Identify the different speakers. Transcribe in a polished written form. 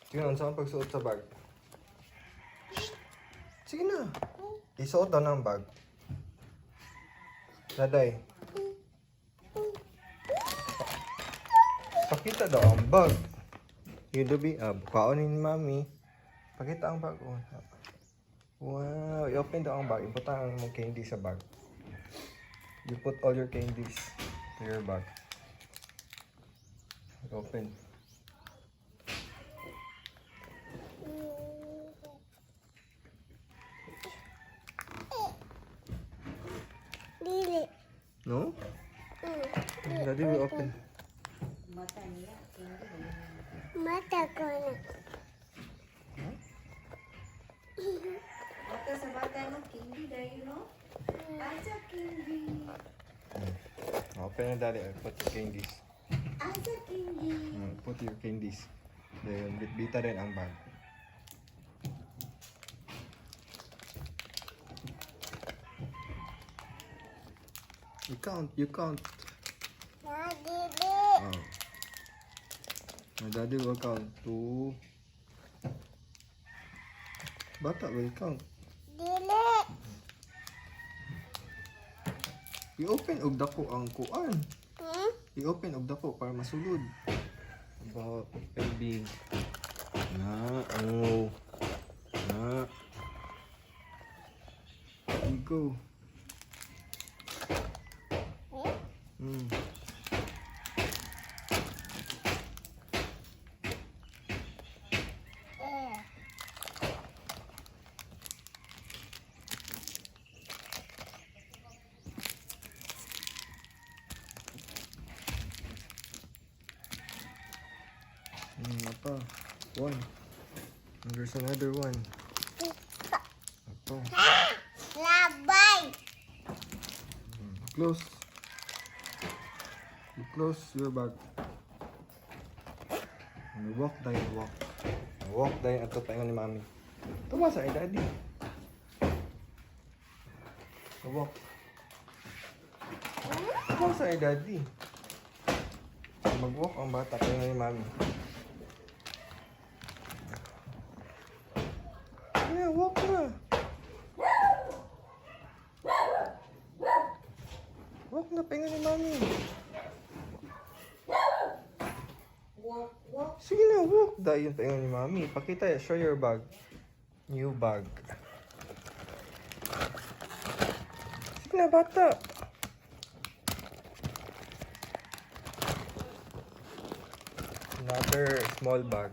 Speaker 1: Sige na, saan pagsuot sa bag? Shh. Sige na. Isuot daw ng bag. Daday. Pakita daw ang bag. Yun daw bukaonin ni mami. Pakita ang bag. Oh. Wow, i-open daw ang bag. Ibutang ang candy sa bag. You put all your candies to your bag. Open. No? Daddy will open.
Speaker 2: Mata niya.
Speaker 3: Mata ko na.
Speaker 2: Mata sa bata ng candy dahil, no? Asa candy.
Speaker 1: Open na daddy. Put your candies.
Speaker 2: Asa candy.
Speaker 1: Put your candies. Then, bitbita rin ang bag. You count.
Speaker 3: Daddy.
Speaker 1: Oh. My daddy will count. 2. Bata will count.
Speaker 3: Dili.
Speaker 1: I-open og dako ang kuan.
Speaker 3: Hmm?
Speaker 1: I-open og dako para masulod. About big. Na, oh. Na. There you go. Mm. Apa? 1. And there's another one. Apa?
Speaker 3: Labay.
Speaker 1: Close. You close your bag. And walk tayo, walk. Walk tayo ato tayo ni mami. Tama sa daddy. Walk. Tama sa daddy. Mag-walk ang bata tayo ni mami. Yeah, walk na. Walk na, pahinga ni mami.
Speaker 2: Walk.
Speaker 1: Sige na, walk. Dahil yung pahinga ni mami. Pakita, show your bag. New bag. Sige na, bata. Another small bag.